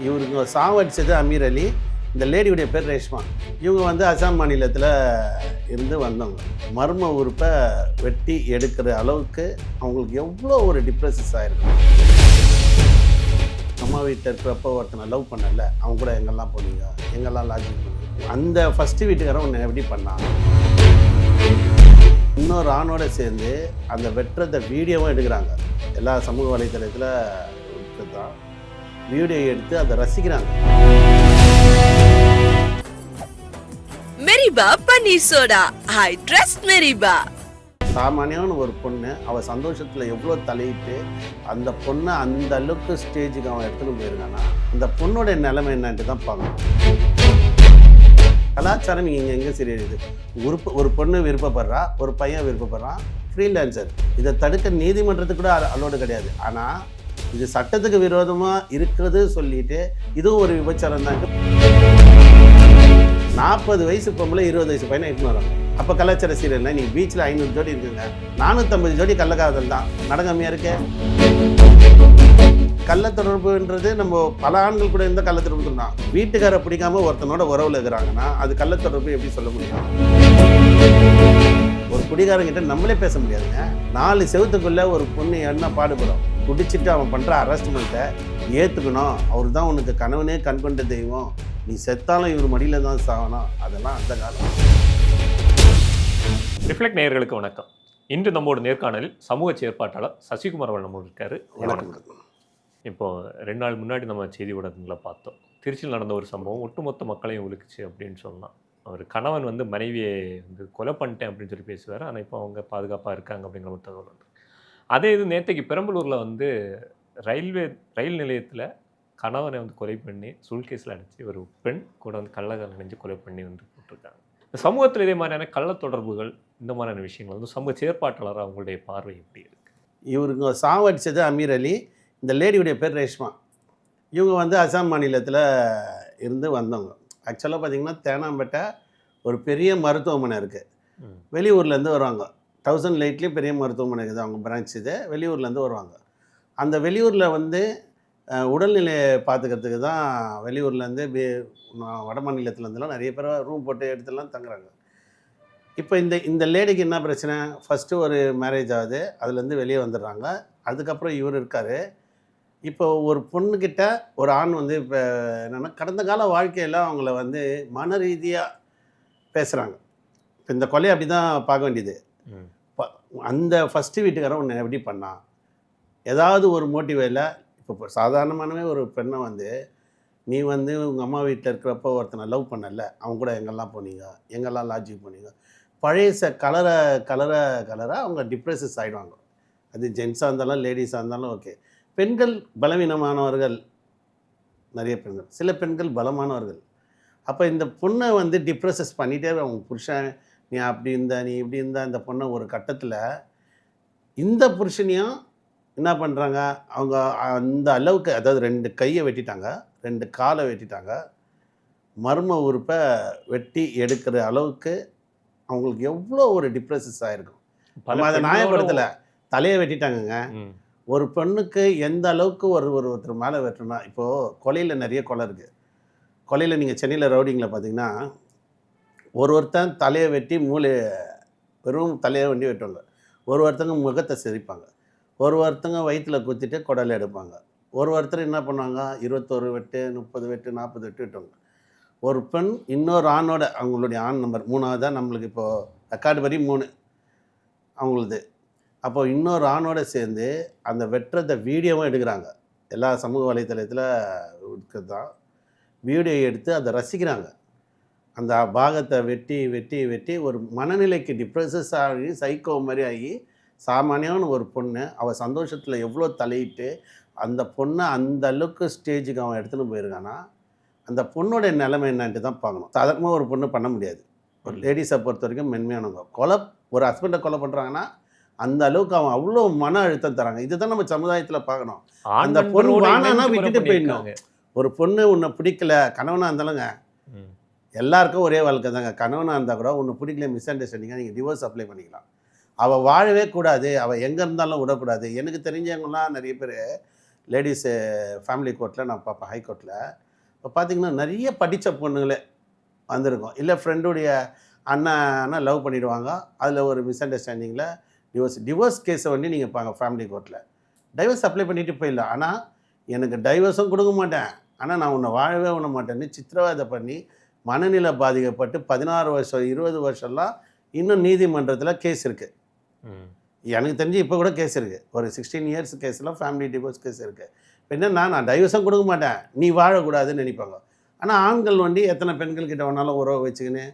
இவருக்கு சாவடிச்சது அமீர் அலி. இந்த லேடியுடைய பேர் ரேஷ்மா. இவங்க வந்து அசாம் மாநிலத்தில் இருந்து வந்தவங்க. மர்ம உறுப்பை வெட்டி எடுக்கிற அளவுக்கு அவங்களுக்கு எவ்வளோ ஒரு டிப்ரெஸஸ் ஆகிருக்கும். அம்மா வீட்டில் இருக்கிறப்போ ஒருத்தனை லவ் பண்ணல, அவங்க கூட எங்கெல்லாம் போனீங்க, எங்கெல்லாம் லாட்ஜிங் போனீங்க. அந்த ஃபஸ்ட்டு வீட்டுக்காரன் உன்னை எப்படி பண்ணான்? இன்னொரு ஆணோட சேர்ந்து அந்த வெட்டுறத வீடியோவும் எடுக்கிறாங்க. எல்லா சமூக வலைத்தளத்தில் தான் வீடியோ எடுத்து அதை ரசிக்கிறாங்க. மெரிபா பன்னீர் சோடா, ஐ ட்ரஸ்ட் மெரிபா. சாமானியான ஒரு பொண்ணு அவள் சந்தோஷத்தில் எவ்வளோ தலையிட்டு அந்த பொண்ணை அந்த அளவுக்கு ஸ்டேஜுக்கு அவன் எடுத்துன்னு போயிருக்கான்னா அந்த பொண்ணோட நிலைமை என்னன்ட்டு தான் பார்க்கணும். கலாச்சாரம் இங்கே எங்கே சரியாயிடுது. ஒரு பொண்ணு விருப்பப்படுறா, ஒரு பையன் விருப்பப்படுறான், ஃப்ரீலான்சர். இதை தடுக்க நீதிமன்றத்துக்கு கூட அலோடு கிடையாது. ஆனால் இது சட்டத்துக்கு விரோதமாக இருக்குது சொல்லிட்டு இதுவும் ஒரு விபச்சாரம் தான். 40 வயசு பொம்பளை 20 வயசு பையனை எடுத்துன்னு வராங்க. அப்போ கலாச்சார சீரியல்னா நீ பீச்சில் 500 ஜோடி இருக்குங்க, 450 ஜோடி கள்ளக்காதல் தான். நடக்காமையாக இருக்கு. கள்ள தொடர்புன்றது நம்ம பல ஆண்கள் கூட இருந்தால் கள்ள தொடர்பு தான். வீட்டுக்காரை பிடிக்காம ஒருத்தனோட உறவில் இருக்கிறாங்கன்னா அது கள்ள தொடர்பு எப்படி சொல்ல முடியும்? ஒரு குடிகாரங்கிட்ட நம்மளே பேச முடியாதுங்க. 4 செவத்துக்குள்ளே ஒரு பொண்ணு என்ன பாடுபடும். குடிச்சிட்டு அவன் பண்ணுற அரெஸ்ட்மெண்ட்டை ஏற்றுக்கணும். அவர் தான் உனக்கு கணவனே கண்கொண்ட தெய்வம், நீ செத்தாலும் இவர் மடியில் தான் சாகணும். அதெல்லாம் அந்த காலம். ரிஃப்ளெக்ட் நேயர்களுக்கு வணக்கம். இன்று நம்மோட நேர்காணலில் சமூக செயற்பாட்டாளர் சசிகுமார் அவர்கள் நம்ம இருக்காரு. வணக்கம். இப்போது 2 நாள் முன்னாடி நம்ம செய்தி ஊடகங்களை பார்த்தோம். திருச்சியில் நடந்த ஒரு சம்பவம் ஒட்டுமொத்த மக்களையும் உலுக்குச்சு அப்படின்னு சொல்லலாம். அவர் கணவன் வந்து மனைவியை வந்து கொலை பண்ணிட்டேன் அப்படின்னு சொல்லி பேசுவார். ஆனால் இப்போ அவங்க பாதுகாப்பாக இருக்காங்க அப்படிங்கிற ஒரு தகவல் வந்து. அதே இது நேற்றைக்கு பெரம்பலூரில் வந்து ரயில் நிலையத்தில் கணவனை வந்து கொலை பண்ணி சூல்கேஸில் அடைச்சி ஒரு பெண் கூட வந்து கள்ளக்கால் நினைஞ்சு கொலை பண்ணி வந்து போட்டிருக்காங்க. இந்த சமூகத்தில் இதே மாதிரியான கள்ள தொடர்புகள், இந்த மாதிரியான விஷயங்கள் வந்து சமூக செயற்பாட்டாளர் அவங்களுடைய பார்வை எப்படி இருக்குது? இவருக்கு சாவடிச்சது அமீர் அலி. இந்த லேடியுடைய பேர் ரேஷ்மா. இவங்க வந்து அசாம் மாநிலத்தில் இருந்து வந்தவங்க. ஆக்சுவலாக பார்த்திங்கன்னா தேனாம்பேட்டை ஒரு பெரிய மருத்துவமனை இருக்குது. வெளியூர்லேருந்து வருவாங்க. 1000 லைட்லேயும் பெரிய மருத்துவமனை இருக்குது அவங்க பிரான்ச். இது வெளியூர்லேருந்து வருவாங்க. அந்த வெளியூரில் வந்து உடல்நிலையை பார்த்துக்கிறதுக்கு தான் வெளியூர்லேருந்து வட மாநிலத்துலேருந்துலாம் நிறைய பேர் ரூம் போட்டு எடுத்துலாம் தங்குறாங்க. இப்போ இந்த லேடிக்கு என்ன பிரச்சனை? ஃபஸ்ட்டு ஒரு மேரேஜ் ஆகுது, அதுலேருந்து வெளியே வந்துடுறாங்க. அதுக்கப்புறம் இவர் இருக்கார். இப்போ ஒரு பொண்ணுக்கிட்ட ஒரு ஆண் வந்து இப்போ என்னென்னா கடந்த கால வாழ்க்கையில் அவங்கள வந்து மன ரீதியாக பேசுகிறாங்க. இப்போ இந்த கொலையை அப்படி தான் பார்க்க வேண்டியது. அந்த ஃபஸ்ட்டு வீட்டுக்காரன் உன்னை எப்படி பண்ணான்? ஏதாவது ஒரு மோட்டிவேல இப்போ சாதாரணமானவே ஒரு பெண்ணை வந்து நீ வந்து உங்கள் அம்மா வீட்டில் இருக்கிறப்போ ஒருத்தனை லவ் பண்ணல, அவங்க கூட எங்கெல்லாம் போனீங்க, எங்கெல்லாம் லாட்ஜிங் போனீங்க, பழைய கலரை அவங்க டிப்ரெஸஸ் ஆகிடுவாங்க. அது ஜென்ஸாக இருந்தாலும் லேடிஸாக இருந்தாலும் ஓகே. பெண்கள் பலவீனமானவர்கள் நிறைய பெண்கள், சில பெண்கள் பலமானவர்கள். அப்போ இந்த பொண்ணை வந்து டிப்ரெஸஸ் பண்ணிகிட்டே அவங்க புருஷன் நீ அப்படி இருந்தா நீ இப்படி இருந்தா இந்த பொண்ணை ஒரு கட்டத்தில் இந்த புருஷனையும் என்ன பண்ணுறாங்க அவங்க அந்த அளவுக்கு, அதாவது 2 கையை வெட்டிட்டாங்க, 2 காலை வெட்டிட்டாங்க, மர்ம உறுப்பை வெட்டி எடுக்கிற அளவுக்கு அவங்களுக்கு எவ்வளோ ஒரு டிப்ரெஸஸ் ஆகிருக்கும். நம்ம அதை நியாயப்படுத்தலை. தலையை வெட்டிட்டாங்கங்க. ஒரு பெண்ணுக்கு எந்த அளவுக்கு ஒருத்தர் மேலே வெட்டணும்னா, இப்போது கொலையில் நிறைய கொலை இருக்குது. கொலையில் நீங்கள் சென்னையில் ரவுடிங்கில் பார்த்தீங்கன்னா ஒருத்தன் தலையை வெட்டி வெறும் தலையை வண்டி வெட்டுவாங்க. ஒருத்தங்க முகத்தை சிரிப்பாங்க, ஒருத்தங்க வயிற்றில் குத்திட்டு குடலை எடுப்பாங்க, ஒருத்தர் என்ன பண்ணுவாங்க 21 வெட்டு 30 வெட்டு 40 வெட்டு வெட்டுவாங்க. ஒரு பெண் இன்னொரு ஆணோட, அவங்களுடைய ஆண் நம்பர் 3ஆவதாக நம்மளுக்கு இப்போது ரெக்கார்டு படி 3 அவங்களுது. அப்போது இன்னொரு ஆணோட சேர்ந்து அந்த வெட்டுறத வீடியோவும் எடுக்கிறாங்க. எல்லா சமூக வலைத்தளத்தில் இருக்கிறது தான் வீடியோ எடுத்து அதை ரசிக்கிறாங்க. அந்த பாகத்தை வெட்டி வெட்டி வெட்டி ஒரு மனநிலைக்கு டிப்ரெஸஸ் ஆகி சைக்கோ மாதிரி ஆகி சாமானியான ஒரு பொண்ணு அவள் சந்தோஷத்தில் எவ்வளோ தலையிட்டு அந்த பொண்ணை அந்த அளவுக்கு ஸ்டேஜுக்கு அவன் எடுத்துன்னு போயிருக்கான்னா அந்த பொண்ணோட நிலைமை என்னன்ட்டு தான் பார்க்கணும். சாதாரணமாக ஒரு பொண்ணு பண்ண முடியாது. ஒரு லேடிஸை பொறுத்த வரைக்கும் மென்மையானவங்க ஒரு ஹஸ்பண்டை கொலை பண்ணுறாங்கன்னா அந்த அளவுக்கு அவன் அவ்வளோ மன அழுத்தம் தராங்க. இதுதான் நம்ம சமுதாயத்தில் பார்க்கணும். அந்த பொண்ணு வானானா விட்டுட்டு போயிடணும். ஒரு பொண்ணு உன்னை பிடிக்கல, கணவனாக இருந்தாலுங்க எல்லாருக்கும் ஒரே வாழ்க்கை தாங்க. கணவனாக இருந்தால் கூட ஒன்று பிடிக்கல, மிஸ் அண்டர்ஸ்டாண்டிங்காக நீங்கள் டிவோர்ஸ் அப்ளை பண்ணிக்கலாம். அவள் வாழவே கூடாது, அவள் எங்கே இருந்தாலும் விடக்கூடாது. எனக்கு தெரிஞ்சவங்களாம் நிறைய பேர் லேடிஸு ஃபேமிலி கோர்ட்டில் நான் பார்ப்பேன் ஹைகோர்ட்டில். இப்போ பார்த்தீங்கன்னா நிறைய படித்த பொண்ணுங்களே வந்திருக்கும். இல்லை ஃப்ரெண்டுடைய அண்ணனை லவ் பண்ணிவிடுவாங்க, அதில் ஒரு மிஸ் அண்டர்ஸ்டாண்டிங்கில் டிவோர்ஸ் கேஸை வந்து நீங்கள் பாங்க ஃபேமிலி கோர்ட்டில் டைவர்ஸ் அப்ளை பண்ணிவிட்டு போயிடலாம். ஆனால் எனக்கு டைவர்ஸும் கொடுக்க மாட்டேன், ஆனால் நான் உன்னை வாழவே விட மாட்டேன்னு சித்திரவதை பண்ணி மனநிலை பாதிக்கப்பட்டு 16 வருஷம் 20 வருஷம்லாம் இன்னும் நீதிமன்றத்தில் கேஸ் இருக்குது. எனக்கு தெரிஞ்சு இப்போ கூட கேஸ் இருக்குது. ஒரு 16 இயர்ஸ் கேஸ்லாம் ஃபேமிலி டிவோர்ஸ் கேஸ் இருக்குது. இப்போ என்னன்னா நான் டைவர்ஸும் கொடுக்க மாட்டேன், நீ வாழக்கூடாதுன்னு நினைப்பாங்க. ஆனால் ஆண்கள் வந்து எத்தனை பெண்கள்கிட்ட வேணாலும் உறவு வச்சுக்கின்னு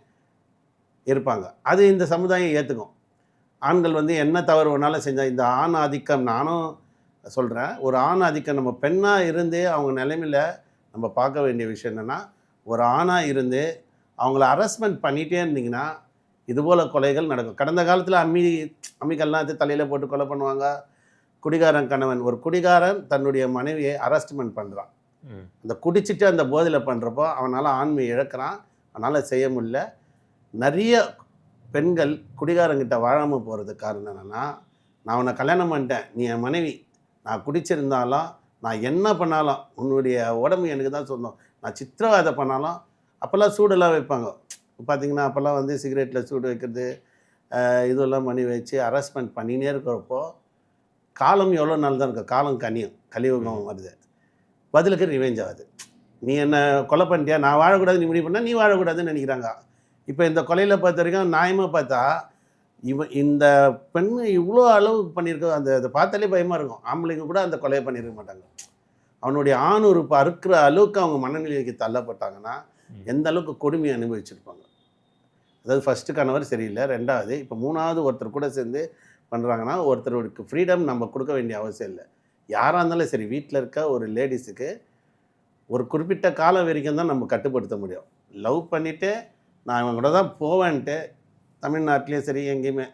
இருப்பாங்க. அது இந்த சமுதாயம் ஏற்றுக்கும். ஆண்கள் வந்து என்ன தவறு வேணாலும் செஞ்சால் இந்த ஆண் ஆதிக்கம், நானும் சொல்கிறேன், ஒரு ஆண் ஆதிக்கம் நம்ம பெண்ணாக இருந்து அவங்க நிலைமையில் நம்ம பார்க்க வேண்டிய விஷயம் என்னென்னா, ஒரு ஆணாக இருந்து அவங்கள அரஸ்ட்மெண்ட் பண்ணிகிட்டே இருந்தீங்கன்னா இதுபோல் கொலைகள் நடக்கும். கடந்த காலத்தில் அம்மிக்கல்லாம் எடுத்து தலையில் போட்டு கொலை பண்ணுவாங்க. குடிகாரன் கணவன், ஒரு குடிகாரன் தன்னுடைய மனைவியை அரஸ்ட்மெண்ட் பண்ணுறான். அந்த குடிச்சிட்டு அந்த போதையில் பண்ணுறப்போ அவனால் ஆண்மை இழக்கிறான், அவனால் செய்ய முடியல. நிறைய பெண்கள் குடிகாரங்கிட்ட வாழாமல் போகிறதுக்கு காரணம் என்னென்னா, நான் உன்னை கல்யாணம் பண்ணிட்டேன், நீ என் மனைவி, நான் குடிச்சிருந்தாலும் நான் என்ன பண்ணாலும் உன்னுடைய உடம்பு எனக்கு தான் சொந்தம், நான் சித்திரவதை பண்ணாலும் அப்போல்லாம் சூடெல்லாம் வைப்பாங்க. பார்த்திங்கன்னா அப்போல்லாம் வந்து சிகரெட்டில் சூடு வைக்கிறது இதெல்லாம் பண்ணி வச்சு அரஸ்ட்மெண்ட் பண்ணினே இருக்கிறப்போ காலம் எவ்வளோ நாள் தான் இருக்கும், காலம் கனியும், கலியுகம் வருது, பதிலுக்கு ரிவெஞ்ச் ஆகுது. நீ என்னை கொலை பண்ணிட்டியா, நான் வாழக்கூடாது, நீ முடிவு பண்ணால் நீ வாழக்கூடாதுன்னு நினைக்கிறாங்க. இப்போ இந்த கொலையில் பார்த்த வரைக்கும் நியாயமாக பார்த்தா இந்த பெண்ணு இவ்வளோ அளவுக்கு பண்ணியிருக்க, அதை பார்த்தாலே பயமாக இருக்கும். ஆம்பளைங்க கூட அந்த கொலையை பண்ணியிருக்க மாட்டாங்க. அவனுடைய ஆணுறுப்பு அறுக்கிற அளவுக்கு அவங்க மனநிலைக்கு தள்ளப்பட்டாங்கன்னா எந்த அளவுக்கு கொடுமையை அனுபவிச்சிருப்பாங்க. அதாவது ஃபஸ்ட்டு கணவர் சரியில்லை, ரெண்டாவது இப்போ மூணாவது ஒருத்தர் கூட சேர்ந்து பண்ணுறாங்கன்னா ஒருத்தருக்கு ஃப்ரீடம் நம்ம கொடுக்க வேண்டிய அவசியம் இல்லை. யாராக இருந்தாலும் சரி, வீட்டில் இருக்க ஒரு லேடிஸுக்கு ஒரு குறிப்பிட்ட காலம் வரைக்கும் தான் நம்ம கட்டுப்படுத்த முடியும். லவ் பண்ணிவிட்டு நான் இவங்க கூட தான் போவேன்ட்டு தமிழ்நாட்டிலேயும் சரி எங்கேயுமே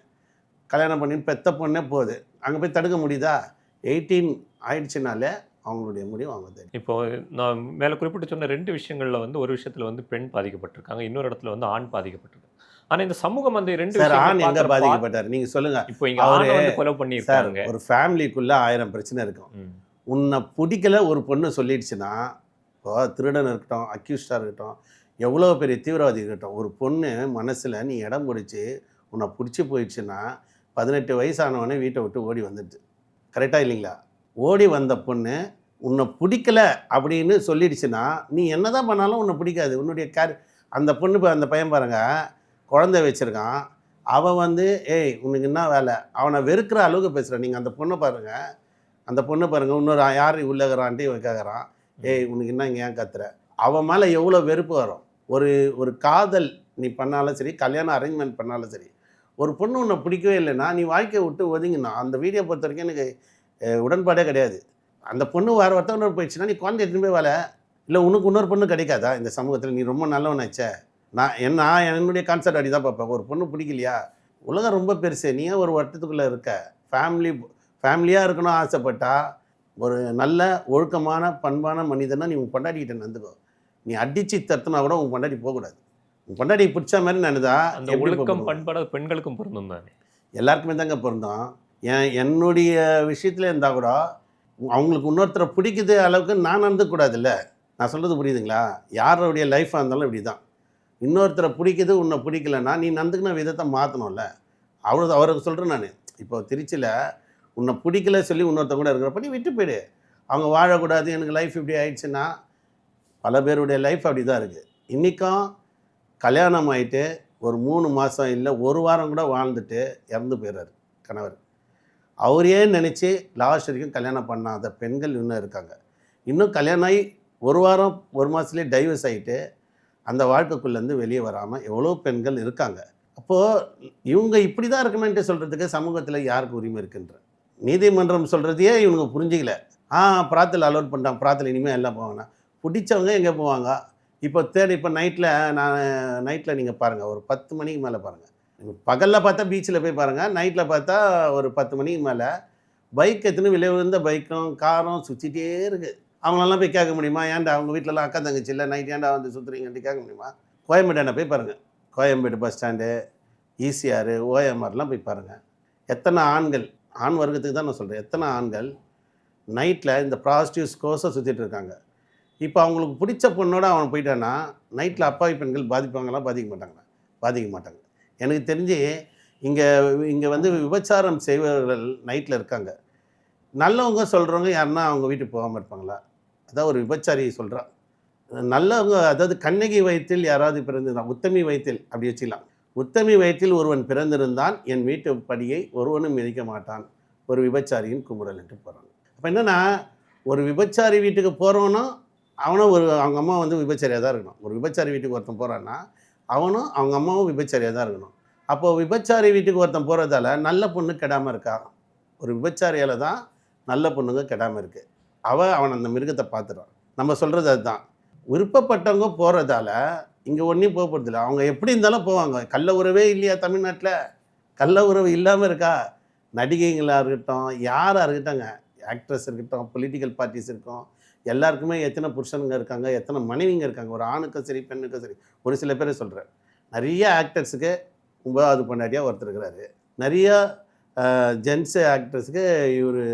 கல்யாணம் பண்ணி பெத்த பொண்ணே போகுது, அங்கே போய் தடுக்க முடியுதா? 18 ஆயிடுச்சுனாலே அவங்களுடைய முடிவு அவங்க தெரியும். இப்போ நான் மேலே குறிப்பிட்டு சொன்ன 2 விஷயங்களில் வந்து ஒரு விஷயத்தில் வந்து பெண் பாதிக்கப்பட்டிருக்காங்க, இன்னொரு இடத்துல வந்து ஆண் பாதிக்கப்பட்டிருக்கு. ஆனால் இந்த சமூகம் வந்து 2 ஆண் எங்கே பாதிக்கப்பட்டார் நீங்கள் சொல்லுங்கள். இப்போ இங்கே அவரை வந்து கொலை பண்ணியிருக்காங்க. ஒரு ஃபேமிலிக்குள்ளே 1000 பிரச்சனை இருக்கும். உன்னை பிடிக்கல ஒரு பொண்ணு சொல்லிடுச்சுன்னா, இப்போ திருடன் இருக்கட்டும், அக்யூஸ்டாக இருக்கட்டும், எவ்வளோ பெரிய தீவிரவாதி இருக்கட்டும், ஒரு பொண்ணு மனசில் நீ இடம் பிடிச்சி உன்னை பிடிச்சி போயிடுச்சுன்னா 18 வயசானவனே வீட்டை விட்டு ஓடி வந்துடுது. கரெக்டாக இல்லைங்களா? ஓடி வந்த பொண்ணு உன்னை பிடிக்கல அப்படின்னு சொல்லிடுச்சுன்னா நீ என்ன தான் பண்ணாலும் உன்னை பிடிக்காது. உன்னுடைய அந்த பொண்ணு அந்த பையன் பாருங்கள், குழந்தை வச்சுருக்கான், அவன் வந்து ஏய் உனக்கு என்ன வேலை, அவனை வெறுக்கிற அளவுக்கு பேசுகிறான். நீங்கள் அந்த பொண்ணை பாருங்கள், இன்னொரு யார் உள்ளகிறான்ட்டு இவன் கேட்குறான், ஏய் உனக்கு என்ன இங்கே ஏன் கத்துற, அவன் மேலே எவ்வளோ வெறுப்பு வரும். ஒரு காதல் நீ பண்ணாலும் சரி, கல்யாணம் அரேஞ்ச்மெண்ட் பண்ணாலும் சரி, ஒரு பொண்ணு உன்னை பிடிக்கவே இல்லைன்னா நீ வாழ்க்கையை விட்டு ஒதுங்கினா. அந்த வீடியோ பொறுத்த வரைக்கும் எனக்கு உடன்பாடே கிடையாது. அந்த பொண்ணு வேறு ஒருத்தவனோட போயிடுச்சுன்னா நீ குழந்தை எடுத்துன்னு போய் வேலை இல்லை, உனக்கு இன்னொரு பொண்ணு கிடைக்காதா இந்த சமூகத்தில்? நீ ரொம்ப நல்லவனாச்சே. நான் என்னுடைய கான்செப்ட் அப்படி தான் பார்ப்பேன். ஒரு பொண்ணு பிடிக்கலையா, உலகம் ரொம்ப பெருசு, நீ ஒரு வட்டத்துக்குள்ளே இருக்க. ஃபேமிலியாக இருக்கணும் ஆசைப்பட்டா ஒரு நல்ல ஒழுக்கமான பண்பான மனிதனா நீ உன் பொண்டாட்டிக்கிட்ட நடந்துக்கோ. நீ அடித்து தத்துனா கூட உன் பொண்டாட்டி போகக்கூடாது. உன் பொண்டாட்டி பிடிச்ச மாதிரி நடந்தா அந்த ஒழுக்கம் பண்பாடு பெண்களுக்கும் பொருந்தும் தானே? எல்லாருக்குமே தாங்க பொருந்தும். என்னுடைய விஷயத்தில் இருந்தால் கூட அவங்களுக்கு இன்னொருத்தரை பிடிக்குது அளவுக்கு நான் நடந்துக்கூடாதுல்ல. நான் சொல்கிறது புரியுதுங்களா? யாருடைய லைஃபாக இருந்தாலும் இப்படி தான். இன்னொருத்தரை பிடிக்குது, உன்னை பிடிக்கலன்னா நீ நடந்துக்கின விதத்தை மாற்றணும்ல. அவருக்கு சொல்கிறேன் நான். இப்போ திருச்சியில் உன்னை பிடிக்கல சொல்லி இன்னொருத்தர் கூட இருக்கிறப்ப நீ விட்டு போயிடு. அவங்க வாழக்கூடாது, எனக்கு லைஃப் இப்படி ஆயிடுச்சுன்னா, பல பேருடைய லைஃப் அப்படி தான் இருக்குது. இன்றைக்கும் கல்யாணம் ஆகிட்டு ஒரு 3 மாதம் இல்லை 1 வாரம் கூட வாழ்ந்துட்டு இறந்து போயிடுறாரு கணவர். அவரையே நினச்சி லாஸ்ட் வரைக்கும் கல்யாணம் பண்ணாத பெண்கள் இன்னும் இருக்காங்க. இன்னும் கல்யாணம் ஆகி 1 வாரம் 1 மாதத்துலேயே டைவர்ஸ் ஆகிட்டு அந்த வாழ்க்கைக்குள்ளேருந்து வெளியே வராமல் எவ்வளோ பெண்கள் இருக்காங்க. அப்போது இவங்க இப்படி தான் இருக்கணுன்ட்டு சொல்கிறதுக்கு சமூகத்தில் யாருக்கு உரிமை இருக்குன்ற நீதிமன்றம் சொல்கிறதையே இவங்க புரிஞ்சிக்கல. பிரார்த்தனை அலோட் பண்ணிட்டான், பிரார்த்தனை இனிமேல் எல்லாம் போவாங்கன்னா பிடிச்சவங்க எங்கே போவாங்க? இப்போ நைட்டில் நீங்கள் பாருங்கள், ஒரு 10 மணிக்கு மேலே பாருங்கள். பகலில் பார்த்தா பீச்சில் போய் பாருங்கள், நைட்டில் பார்த்தா ஒரு 10 மணிக்கு மேலே பைக் எத்தனை விலை உயர்ந்த பைக்கும் காரும் சுற்றிட்டே இருக்குது. அவங்களெல்லாம் போய் கேட்க முடியுமா? ஏன்டா அவங்க வீட்டிலலாம் அக்கா தங்கச்சி இல்லை, நைட் ஏன்டா வந்து சுற்றுறீங்கன்ட்டு கேட்க முடியுமா? கோயம்பேடு போய் பாருங்கள், கோயம்பேடு பஸ் ஸ்டாண்டு, ஈசிஆர், ஓஎம்ஆர்லாம் போய் பாருங்கள். எத்தனை ஆண்கள், ஆண் வர்க்கத்துக்கு தான் நான் சொல்கிறேன், எத்தனை ஆண்கள் நைட்டில் இந்த ப்ராஸ்டியூஸ் கோர்ஸை சுற்றிட்டு இருக்காங்க. இப்போ அவங்களுக்கு பிடிச்ச பொண்ணோட அவன் போயிட்டான்னா நைட்டில் அப்பாவி பெண்கள் பாதிப்பாங்களா? பாதிக்க மாட்டாங்க. எனக்கு தெரிஞ்சு இங்கே இங்கே வந்து விபச்சாரம் செய்பவர்கள் நைட்டில் இருக்காங்க. நல்லவங்க சொல்கிறவங்க யாருன்னா அவங்க வீட்டுக்கு போகாமல் இருப்பாங்களா? அதான் ஒரு விபச்சாரி சொல்கிறான். நல்லவங்க அதாவது கண்ணகி வயிற்றில் யாராவது பிறந்திருந்தான், உத்தமி வயிற்றில் அப்படி வச்சுக்கலாம். உத்தமி வயிற்றில் ஒருவன் பிறந்திருந்தான், என் வீட்டு படியை ஒருவனும் மிதிக்க மாட்டான், ஒரு விபச்சாரியின் குமுறல் என்று போகிறாங்க. அப்போ என்னென்னா, ஒரு விபச்சாரி வீட்டுக்கு போகிறவனோ அவனும் அவங்க அம்மா வந்து விபச்சாரியாக தான் இருக்கணும். ஒரு விபச்சாரி வீட்டுக்கு ஒருத்தன் போகிறான்னா அவனும் அவங்க அம்மாவும் விபச்சாரியாக தான் இருக்கணும். அப்போது விபச்சாரி வீட்டுக்கு ஒருத்தன் போகிறதால நல்ல பொண்ணு கெடாமல் இருக்கா? ஒரு விபச்சாரியால் தான் நல்ல பொண்ணுங்க கெடாமல் இருக்குது. அவன் அந்த மிருகத்தை பார்த்துறான். நம்ம சொல்கிறது அதுதான். விருப்பப்பட்டவங்க போகிறதால இங்கே ஒன்றையும் போகிறதில்ல. அவங்க எப்படி இருந்தாலும் போவாங்க. கள்ள உறவே இல்லையா தமிழ்நாட்டில்? கள்ள உறவு இல்லாமல் இருக்கா? நடிகைகளாக இருக்கட்டும், யாராக இருக்கட்டங்க, ஆக்ட்ரஸ் இருக்கட்டும், பொலிட்டிக்கல் பார்ட்டிஸ் இருக்கும், எல்லாருக்குமே எத்தனை புருஷனுங்க இருக்காங்க, எத்தனை மனைவிங்க இருக்காங்க. ஒரு ஆணுக்கும் சரி பெண்ணுக்கும் சரி. ஒரு சில பேரை சொல்கிறேன். நிறைய ஆக்டர்ஸுக்கு 9வது பொண்டாட்டியாக ஒருத்தர் இருக்கிறாரு. நிறையா ஜென்ஸு ஆக்ட்ரஸுக்கு இவர்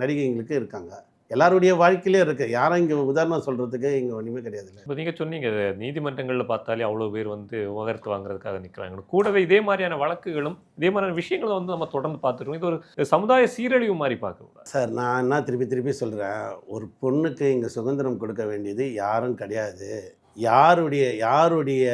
நடிகைங்களுக்கு இருக்காங்க. எல்லாருடைய வாழ்க்கையிலே இருக்குது. யாரும் இங்கே உதாரணம் சொல்கிறதுக்கு இங்கே ஒன்றுமே கிடையாது. இப்போ நீங்கள் சொன்னீங்க நீதிமன்றங்களில் பார்த்தாலே அவ்வளோ பேர் வந்து விவகாரத்து வாங்குறதுக்காக நிற்கிறாங்க. கூடவே இதே மாதிரியான வழக்குகளும் இதே மாதிரியான விஷயங்களை வந்து நம்ம தொடர்ந்து பார்த்துருக்கோம். இது ஒரு சமுதாய சீரழிவு மாதிரி பார்க்கக்கூடாது சார். நான் என்ன திருப்பி சொல்கிறேன், ஒரு பொண்ணுக்கு இங்கே சுதந்திரம் கொடுக்க வேண்டியது யாரும் கிடையாது. யாருடைய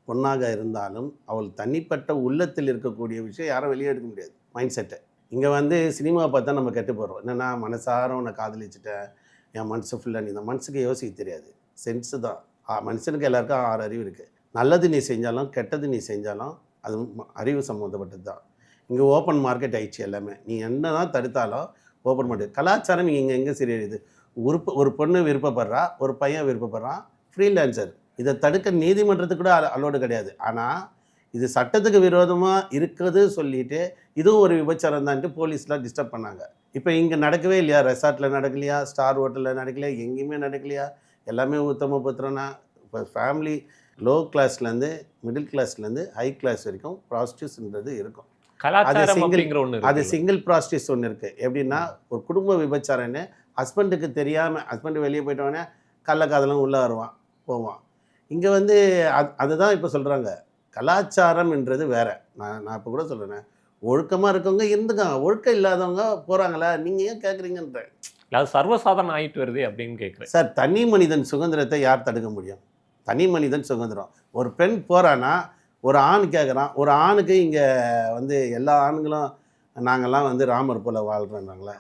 பொண்ணாக இருந்தாலும் அவள் தனிப்பட்ட உள்ளத்தில் இருக்கக்கூடிய விஷயம் யாரும் வெளியே எடுக்க முடியாது. மைண்ட் செட்டை இங்கே வந்து சினிமாவை பார்த்தா நம்ம கெட்டு போகிறோம். என்னென்னா, மனசார உன்னை காதலிச்சுட்டேன், என் மனசு ஃபுல்லாக நீ தான். மனசுக்கு யோசிக்க தெரியாது, சென்ஸு தான். மனுஷனுக்கு எல்லாருக்கும் 6 அறிவு இருக்குது. நல்லது நீ செஞ்சாலும் கெட்டது நீ செஞ்சாலும் அது அறிவு சம்மந்தப்பட்டது தான். இங்கே ஓப்பன் மார்க்கெட் ஆயிடுச்சு எல்லாமே. நீ என்ன தான் தடுத்தாலும் ஓப்பன் மார்க்கெட். கலாச்சாரம் இங்கே எங்கே சரியது? ஒரு பொண்ணு விருப்பப்படுறா, ஒரு பையன் விருப்பப்படுறான், ஃப்ரீலான்சர். இதை தடுக்க நீதிமன்றத்துக்கு கூட அலோடு கிடையாது. ஆனால் இது சட்டத்துக்கு விரோதமாக இருக்குது சொல்லிட்டு இதுவும் ஒரு விபச்சாரம் தான்ட்டு போலீஸ்லாம் டிஸ்டர்ப் பண்ணாங்க. இப்போ இங்கே நடக்கவே இல்லையா? ரெசார்ட்டில் நடக்கலையா? ஸ்டார் ஹோட்டலில் நடக்கலையா? எங்கேயுமே நடக்கலையா? எல்லாமே உத்தம புத்திரனா? இப்போ ஃபேமிலி லோ கிளாஸ்லேருந்து மிடில் கிளாஸ்லேருந்து ஹை கிளாஸ் வரைக்கும் ப்ராஸ்டியூஸ்ன்றது இருக்கும். அது சிங்கிள் ப்ராஸ்டியூஸ் ஒன்று இருக்குது. எப்படின்னா, ஒரு குடும்ப விபச்சாரன்னு ஹஸ்பண்டுக்கு தெரியாமல், ஹஸ்பண்டு வெளியே போயிட்டோடனே கள்ளக்காதலும் உள்ளே போவான். இங்கே வந்து அதுதான் இப்போ சொல்கிறாங்க. கலாச்சாரம்ன்றது வேறு. நான் இப்போ கூட சொல்கிறேன், ஒழுக்கமாக இருக்கவங்க இருந்துக்காங்க, ஒழுக்கம் இல்லாதவங்க போகிறாங்களா? நீங்கள் ஏன் கேட்குறீங்கன்ற? அது சர்வசாதாரணம் ஆகிட்டு வருது அப்படின்னு கேட்குறேன் சார். தனி மனிதன் சுதந்திரத்தை யார் தடுக்க முடியும்? தனி மனிதன் சுதந்திரம். ஒரு பெண் போகிறான்னா ஒரு ஆண் கேட்குறான். ஒரு ஆணுக்கு இங்கே வந்து எல்லா ஆண்களும் நாங்கள்லாம் வந்து ராமர் போல் வாழ்கிறோன்னாங்களே.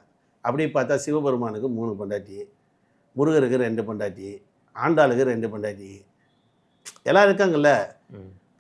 அப்படி பார்த்தா சிவபெருமானுக்கு 3 பொண்டாட்டி, முருகருக்கு 2 பொண்டாட்டி, ஆண்டாளுக்கு 2 பொண்டாட்டி, எல்லாம் இருக்காங்கல்ல.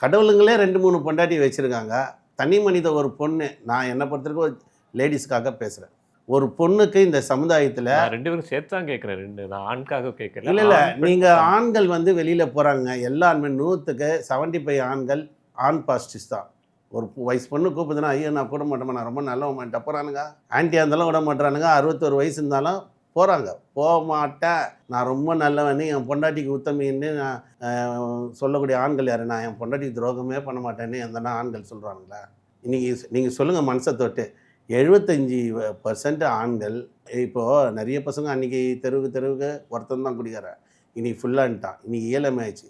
கடவுளுங்களே 2-3 பொண்டாட்டி வச்சுருக்காங்க. தனி மனித ஒரு பொண்ணு, நான் என்னை பொறுத்தவரைக்கும் லேடிஸ்க்காக பேசுகிறேன். ஒரு பொண்ணுக்கு இந்த சமுதாயத்தில் 2 பேரும் சேர்த்து தான் கேட்குறேன். நான் ஆண்காக கேட்குறேன். இல்லை, நீங்கள் ஆண்கள் வந்து வெளியில் போகிறாங்க. எல்லாருமே 100க்கு 75 ஆண்கள் ஆண் பாசிட்டிவ்ஸ் தான். ஒரு வயசு பொண்ணு கூப்பிடுதுன்னா, ஐயோ நான் கூட மாட்டேன், நான் ரொம்ப நல்லவன்ட்ட போகிறானுங்க. ஆன்ட்டியாக இருந்தாலும் விட மாட்டுறானுங்க. 61 வயசு இருந்தாலும் போகிறாங்க. போக மாட்டேன், நான் ரொம்ப நல்லவன்னு, என் பொண்டாட்டிக்கு உத்தமின்னு நான் சொல்லக்கூடிய ஆண்கள் யாரு? நான் என் பொண்டாட்டிக்கு துரோகமே பண்ண மாட்டேன்னு எந்தனா ஆண்கள் சொல்கிறாங்களா? இன்றைக்கி நீங்கள் சொல்லுங்கள் மனசை தொட்டு. 75% ஆண்கள். இப்போது நிறைய பசங்க அன்றைக்கி தெருவுக்கு ஒருத்தன் தான் குடிக்கிறான், இன்றைக்கி ஃபுல்லான்ட்டான், இன்றைக்கி ஏழமை ஆயிடுச்சு.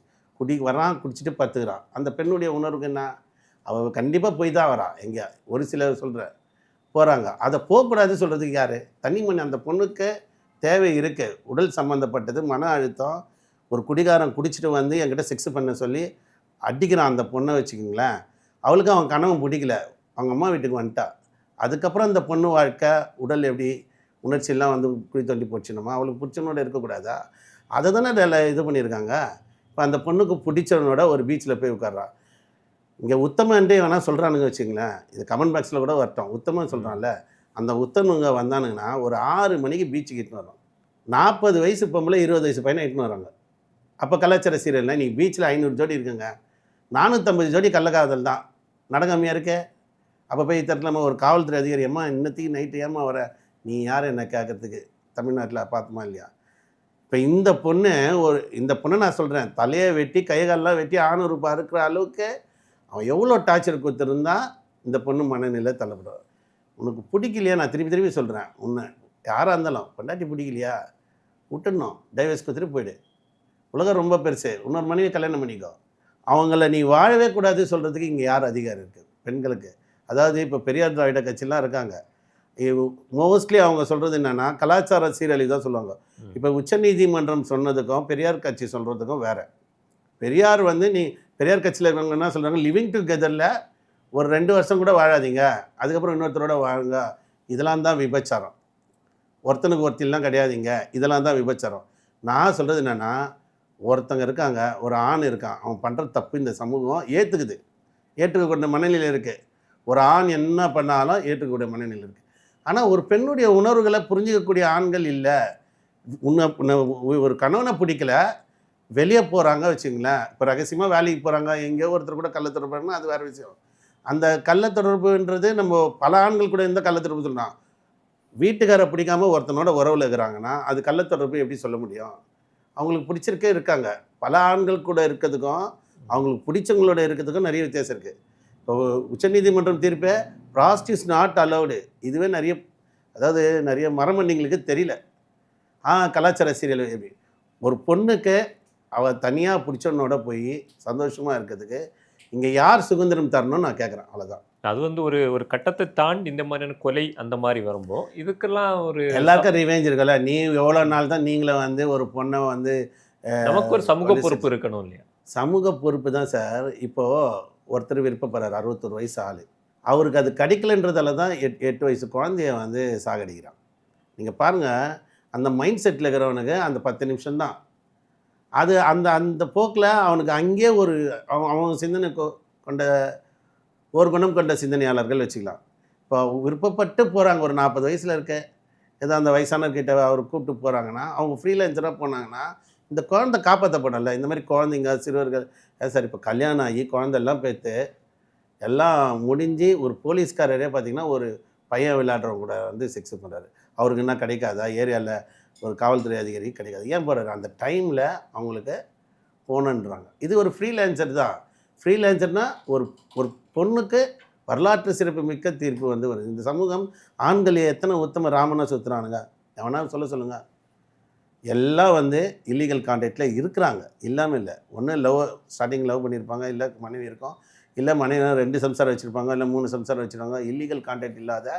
வரான், குடிச்சிட்டு பத்துக்கிறான். அந்த பெண்ணுடைய உணர்வுக்கு என்ன? அவள் கண்டிப்பாக போய் தான் வரா. எங்கே ஒரு சிலர் சொல்கிற போகிறாங்க. அதை போகக்கூடாது சொல்கிறதுக்கு யார்? தனி மணி. அந்த பொண்ணுக்கு தேவை இருக்குது, உடல் சம்மந்தப்பட்டது, மன அழுத்தம். ஒரு குடிகாரன் குடிச்சிட்டு வந்து என்கிட்ட செக்ஸ் பண்ண சொல்லி அடிக்கிறான் அந்த பொண்ணை வச்சுக்கிங்களேன். அவளுக்கு அவன் கனவும் பிடிக்கல, அவங்க அம்மா வீட்டுக்கு வந்துட்டா. அதுக்கப்புறம் அந்த பொண்ணு வாழ்க்கை உடல் எப்படி உணர்ச்சியெல்லாம் வந்து குழி தோண்டி போச்சுனோமா? அவளுக்கு பிடிச்சவனோட இருக்கக்கூடாதா? அதை தானே இது பண்ணியிருக்காங்க. இப்போ அந்த பொண்ணுக்கு பிடிச்சவனோட ஒரு பீச்சில் போய் உட்கார்றான். இங்கே உத்தமன்ட்டே வேணால் சொல்கிறானுங்க வச்சுங்களேன். இது கமெண்ட் பாக்ஸில் கூட வரட்டும். உத்தமன் சொல்கிறான்ல, அந்த உத்தமங்க வந்தானுங்கன்னா ஒரு 6 மணிக்கு பீச்சுக்கு இட்டுன்னு வரோம். 40 வயசு பொம்பளை 20 வயசு பையனை இட்டுன்னு வராங்க. அப்போ கலாச்சார சீரியல்னா இன்றைக்கி பீச்சில் 500 ஜோடி இருக்குங்க, 450 ஜோடி கள்ளக்காதல் தான். நடக்காமையாக இருக்கே. அப்போ போய் தரலாமா ஒரு காவல்துறை அதிகாரி, அம்மா இன்னத்துக்கு நைட்டு ஏமா வர, நீ யார் என்ன கேட்கறதுக்கு? தமிழ்நாட்டில் பார்த்துமா இல்லையா? இப்போ இந்த பொண்ணை நான் சொல்கிறேன், தலையை வெட்டி கைகாலெலாம் வெட்டி ஆணூறுப்பா இருக்கிற அளவுக்கு அவன் எவ்வளோ டார்ச்சர் கொடுத்துருந்தா இந்த பொண்ணு மனநிலை தள்ளப்படும். உனக்கு பிடிக்கலையா? நான் திருப்பி சொல்கிறேன், உன்னை யாராக இருந்தாலும் பொண்டாட்டி பிடிக்கலையா விட்டுடணும், டைவர்ஸ் கொடுத்துட்டு போயிடு. உலகம் ரொம்ப பெருசு, இன்னொரு மனைவி கல்யாணம் பண்ணிக்கோ. அவங்கள நீ வாழவே கூடாது சொல்கிறதுக்கு இங்கே யார் அதிகாரம் இருக்குது பெண்களுக்கு? அதாவது இப்போ பெரியார் திராவிட கட்சிலாம் இருக்காங்க, மோஸ்ட்லி அவங்க சொல்கிறது என்னென்னா கலாச்சார சீரழிவு தான் சொல்லுவாங்க. இப்போ உச்சநீதிமன்றம் சொன்னதுக்கும் பெரியார் கட்சி சொல்கிறதுக்கும் வேறு. பெரியார் வந்து பெரியார் கட்சியில் இருக்கிறவங்க என்ன சொல்கிறாங்க, லிவிங் டுகெதரில் ஒரு 2 வருஷம் கூட வாழாதீங்க, அதுக்கப்புறம் இன்னொருத்தரோட வாழுங்க, இதெல்லாம் தான் விபச்சாரம். ஒருத்தனுக்கு ஒருத்திலாம் கிடையாதுங்க, இதெல்லாம் தான் விபச்சாரம். நான் சொல்கிறது என்னென்னா, ஒருத்தங்க இருக்காங்க, ஒரு ஆண் இருக்கான், அவன் பண்ணுற தப்பு இந்த சமூகம் ஏற்றுக்கக்கூடிய மனநிலையில் இருக்குது. ஒரு ஆண் என்ன பண்ணாலும் ஏற்றுக்கக்கூடிய மனநிலையில் இருக்குது. ஆனால் ஒரு பெண்ணுடைய உணர்வுகளை புரிஞ்சிக்கக்கூடிய ஆண்கள் இல்லை. ஒரு கணவனை பிடிக்கல, வெளியே போகிறாங்க வச்சுங்களேன், இப்போ ரகசியமாக வேலைக்கு போகிறாங்க, எங்கேயோ ஒருத்தர் கூட கள்ளத்தொடர்புன்னா அது வேறு விஷயம். அந்த கள்ளத்தொடர்புன்றது நம்ம பல ஆண்கள் கூட இந்த கள்ளத்தொடர்பு சொல்லலாம். வீட்டுக்காரை பிடிக்காமல் ஒருத்தனோட உறவில் இருக்கிறாங்கன்னா அது கள்ளத்தொடர்பு எப்படி சொல்ல முடியும்? அவங்களுக்கு பிடிச்சிருக்கே இருக்காங்க. பல ஆண்கள் கூட இருக்கிறதுக்கும் அவங்களுக்கு பிடிச்சவங்களோட இருக்கிறதுக்கும் நிறைய வித்தியாசம் இருக்குது. இப்போ உச்சநீதிமன்றம் தீர்ப்பே ப்ராஸ்டியூஸ் நாட் அலவுடு, இதுவே நிறைய மரமண்டிங்களுக்கு தெரியல. கலாச்சார சீரியல் எப்படி ஒரு பொண்ணுக்கு அவள் தனியாக பிடிச்சவனோட போய் சந்தோஷமாக இருக்கிறதுக்கு இங்கே யார் சுதந்திரம் தரணும்னு நான் கேட்குறேன், அவ்வளோதான். அது வந்து ஒரு கட்டத்தை தாண்டி இந்த மாதிரியான கொலை அந்த மாதிரி வரும்போது இதுக்கெல்லாம் எல்லாருக்கும் ரிவேஞ்ச் இருக்குல்ல. நீ எவ்வளோ நாள் தான் நீங்களே வந்து ஒரு பொண்ணை வந்து நமக்கு ஒரு சமூக பொறுப்பு இருக்கணும் இல்லையா? சமூக பொறுப்பு தான் சார். இப்போது ஒருத்தர் விருப்பப்படுறாரு, 61 வயசு ஆள், அவருக்கு அது கிடைக்கலன்றதால தான் 8 வயசு குழந்தைய வந்து சாகடிக்கிறான். நீங்கள் பாருங்கள், அந்த மைண்ட் செட்டில் இருக்கிறவனுக்கு அந்த 10 நிமிஷம்தான் அது. அந்த போக்கில் அவனுக்கு அங்கேயே அவன் சிந்தனை கொண்ட ஒரு குணம் கொண்ட சிந்தனையாளர்கள் வச்சுக்கலாம். இப்போ விருப்பப்பட்டு போகிறாங்க, ஒரு 40 வயசில் இருக்க ஏதோ அந்த வயசானவர்கிட்ட அவர் கூப்பிட்டு போகிறாங்கன்னா, அவங்க ஃப்ரீலான்சராக போனாங்கன்னா இந்த குழந்தை காப்பாற்றப்படல. இந்த மாதிரி குழந்தைங்க சிறுவர்கள் சார் இப்போ கல்யாணம் ஆகி குழந்தைலாம் பேத்து எல்லாம் முடிஞ்சு ஒரு போலீஸ்காரரே பார்த்திங்கன்னா ஒரு பையன் விளையாடுறவங்க கூட வந்து செக்ஸ் பண்ணுறாரு. அவருக்கு என்ன கிடைக்காதா? ஏரியாவில் ஒரு காவல்துறை அதிகாரி கிடைக்காது, ஏன் போகிறாரு? அந்த டைமில் அவங்களுக்கு போகணுன்றாங்க. இது ஒரு ஃப்ரீலான்சர் தான். ஃப்ரீலான்சர்னால் ஒரு பொண்ணுக்கு வரலாற்று சிறப்பு மிக்க தீர்ப்பு வந்து வருது. இந்த சமூகம் ஆண்கள் எத்தனை உத்தம ராமனாக சுற்றுறானுங்க, எவனா சொல்லுங்கள். எல்லாம் வந்து இல்லீகல் கான்டாக்டில் இருக்கிறாங்க, இல்லாமல் இல்லை. ஒன்று ஸ்டார்டிங் லவ் பண்ணியிருப்பாங்க, இல்லை மனைவி இருக்கும், இல்லை மனைவி 2 சம்சாரம் வச்சுருப்பாங்க, இல்லை 3 சம்சாரம் வச்சுருப்பாங்க. இல்லீகல் கான்டாக்ட் இல்லாத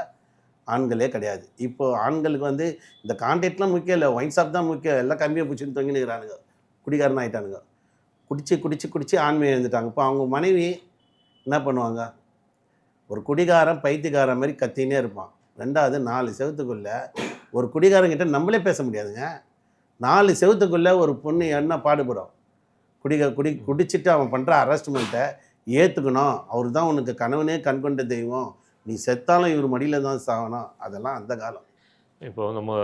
ஆண்களே கிடையாது. இப்போது ஆண்களுக்கு வந்து இந்த கான்டாக்ட்லாம் முக்கியம் இல்லை, ஒயின் ஷாப் தான் முக்கியம். எல்லாம் கம்மியாக பிடிச்சின்னு தொங்கின்னு இருக்கிறானுங்க, குடிகாரன் ஆகிட்டானுங்க. குடிச்சு ஆண்மையை எழுந்துட்டாங்க. இப்போ அவங்க மனைவி என்ன பண்ணுவாங்க? ஒரு குடிகாரன் பைத்தியக்காரன் மாதிரி கத்தினே இருப்பான். 2வது 4 செவத்துக்குள்ளே ஒரு குடிகாரங்கிட்ட நம்மளே பேச முடியாதுங்க. 4 செவத்துக்குள்ளே ஒரு பொண்ணு என்ன பாடுபடும்? குடிச்சிட்டு அவன் பண்ணுற அரெஸ்ட்மெண்ட்டை ஏற்றுக்கணும். அவர் தான் உனக்கு கணவனே கண்கொண்ட தெய்வம், நீ செத்தாலும் இவர் மடியில் தான் சாகணும். அதெல்லாம் அந்த காலம். இப்போ நம்ம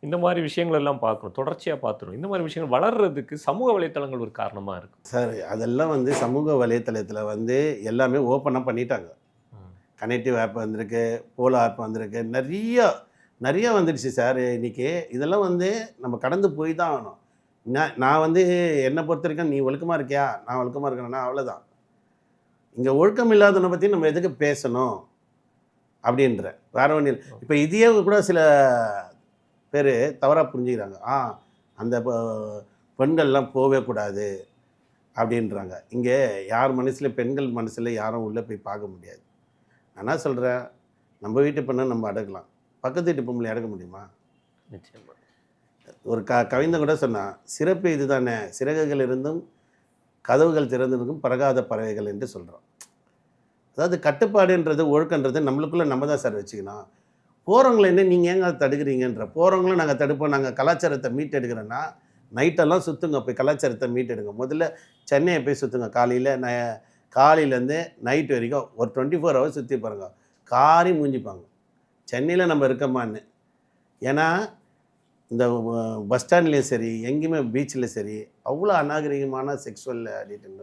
இந்த மாதிரி விஷயங்கள் எல்லாம் பார்க்கணும், தொடர்ச்சியாக பார்த்துடும். இந்த மாதிரி விஷயங்கள் வளர்கிறதுக்கு சமூக வலைத்தளங்கள் ஒரு காரணமாக இருக்கும் சார். அதெல்லாம் வந்து சமூக வலைத்தளத்தில் வந்து எல்லாமே ஓப்பனாக பண்ணிட்டாங்க. கனெக்டிவ் ஆப் வந்திருக்கு, போலோ ஆப் வந்திருக்கு, நிறைய வந்துடுச்சு சார் இன்றைக்கி. இதெல்லாம் வந்து நம்ம கடந்து போய் தான் ஆகணும். நான் வந்து என்னை பொறுத்த வரைக்கும், நீ ஒழுக்கமாக இருக்கியா, நான் ஒழுக்கமாக இருக்கிறேன்னா அவ்வளோதான். இங்கே ஒழுக்கம் இல்லாதவனை பற்றி நம்ம எதுக்கு பேசணும் அப்படின்ற வேற ஒன்றும் இல்லை. இப்போ இதையே கூட சில பேர் தவறாக புரிஞ்சுக்கிறாங்க. அந்த பெண்கள்லாம் போகவே கூடாது அப்படின்றாங்க. இங்கே யார் மனசில், பெண்கள் மனசில் யாரும் உள்ளே போய் பார்க்க முடியாது. நான் என்ன சொல்கிறேன், நம்ம வீட்டு பெண்ணை நம்ம அடக்கலாம், பக்கத்து வீட்டு பொம்பளை அடக்க முடியுமா? நிச்சயமாக. ஒரு கவிஞன் கூட சொன்னான், சிறப்பு இது தானே, சிறகுகள் இருந்தும் கதவுகள் திறந்திருக்கும் பறக்காத பறவைகள் என்று சொல்கிறோம். அதாவது கட்டுப்பாடுன்றது ஒழுக்கன்றது நம்மளுக்குள்ளே நம்ம தான் சார் வச்சுக்கணும். போகிறவங்களை என்ன நீங்கள் ஏங்க தடுக்கிறீங்கன்ற, போகிறவங்களும் நாங்கள் தடுப்போம். நாங்கள் கலாச்சாரத்தை மீட்டெடுக்கிறோன்னா நைட்டெல்லாம் சுற்றுங்க, போய் கலாச்சாரத்தை மீட்டெடுங்க. முதல்ல சென்னையை போய் சுற்றுங்க, காலையிலேருந்து நைட் வரைக்கும் ஒரு 24 ஹவர்ஸ் சுற்றி பாருங்க, காரி மூஞ்சிப்பாங்க சென்னையில் நம்ம இருக்கமான்னு. ஏன்னா இந்த பஸ் ஸ்டாண்ட்லேயும் சரி, எங்கேயுமே பீச்சில் சரி, அவ்வளோ அநாகரிகமான செக்ஷுவல் அடிக்ட்.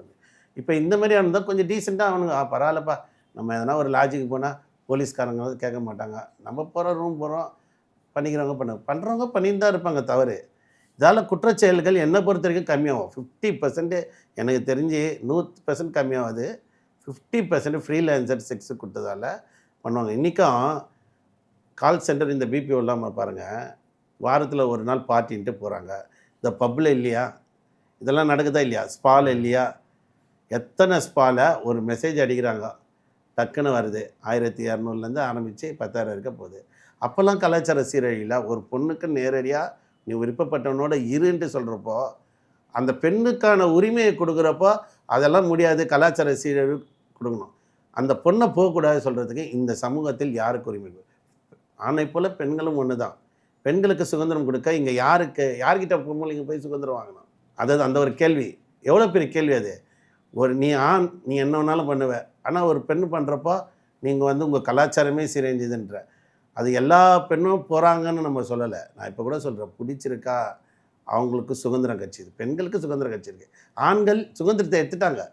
இப்போ இந்த மாதிரி இருந்தால் கொஞ்சம் டீசெண்டாக அவனுங்க பரவாயில்லப்பா, நம்ம எதனா ஒரு லாட்ஜுக்கு போனால் போலீஸ்காரங்க வந்து கேட்க மாட்டாங்க, நம்ம போகிறோம் ரூம் போகிறோம், பண்ணுறவங்க பண்ணிட்டு தான் இருப்பாங்க. தவறு. இதால் குற்றச்செயல்கள் என்னை பொறுத்த வரைக்கும் கம்மியாகும். 50% எனக்கு தெரிஞ்சு 100% கம்மியாகுது. 50% ஃப்ரீலான்சர் செக்ஸு கொடுத்ததால் பண்ணுவாங்க. இன்றைக்கும் கால் சென்டர் இந்த பிபிஓ இல்லாமல் பாருங்கள், வாரத்தில் ஒரு நாள் பார்ட்டின்ட்டு போகிறாங்க. இந்த பப்பில் இல்லையா, இதெல்லாம் நடக்குதா இல்லையா, ஸ்பால் இல்லையா, எத்தனை ஸ்பாவில் ஒரு மெசேஜ் அடிக்கிறாங்க, டக்குன்னு வருது. 1200 ஆரம்பித்து 10,000 இருக்க போகுது. அப்போல்லாம் கலாச்சார சீரழியில் ஒரு பொண்ணுக்கு நேரடியாக நீ விருப்பப்பட்டவனோட இருன்ட்டு சொல்கிறப்போ, அந்த பெண்ணுக்கான உரிமையை கொடுக்குறப்போ அதெல்லாம் முடியாது, கலாச்சார சீரழிவு கொடுக்கணும். அந்த பொண்ணை போகக்கூடாது சொல்கிறதுக்கு இந்த சமூகத்தில் யாருக்கு உரிமை? ஆணை போல் பெண்களும் ஒன்று தான். பெண்களுக்கு சுதந்திரம் கொடுக்க இங்கே யார்கிட்ட பொம்பளைங்க போய் சுதந்திரம் வாங்கணும்? அதாவது அந்த ஒரு கேள்வி எவ்வளோ பெரிய கேள்வி அது. நீ ஆண், நீ என்ன வேணாலும் பண்ணுவ, ஆனால் ஒரு பெண் பண்ணுறப்போ நீங்கள் வந்து உங்கள் கலாச்சாரமே சீரழிஞ்சுதுன்ற. அது எல்லா பெண்ணும் போகிறாங்கன்னு நம்ம சொல்லலை. நான் இப்போ கூட சொல்கிறேன், பிடிச்சிருக்கா அவங்களுக்கு சுதந்திரம் கட்சி, பெண்களுக்கு சுதந்திரம் கட்சி இருக்குது. ஆண்கள் சுதந்திரத்தை எடுத்துட்டாங்க,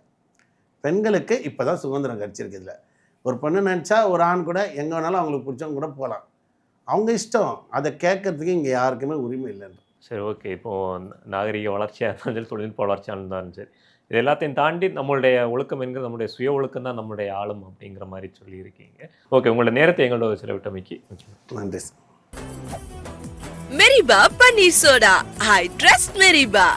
பெண்களுக்கு இப்போ தான் சுதந்திரம் கிடச்சிருக்கு. இதில் ஒரு பெண்ணு நினச்சா ஒரு ஆண் கூட எங்கே வேணாலும் அவங்களுக்கு பிடிச்சவங்க கூட போகலாம், அவங்க இஷ்டம். அதை கேட்கறதுக்கு இங்கே யாருக்குமே உரிமை இல்லைன்னு. சரி, ஓகே. இப்போது நாகரிக வளர்ச்சியாக இருந்தாலும் சரி, தொழில்நுட்ப வளர்ச்சியாக இருந்தாலும் சரி, இது எல்லாத்தையும் தாண்டி நம்மளுடைய ஒழுக்கம் என்கிறது நம்மளுடைய சுய ஒழுக்கம் தான் நம்மளுடைய ஆளும் அப்படிங்கிற மாதிரி சொல்லியிருக்கீங்க. ஓகே, உங்களோட நேரத்தை எங்களோட செலவிட்டமைக்கு நன்றி. Meriba Paneer Soda. I trust Meriba.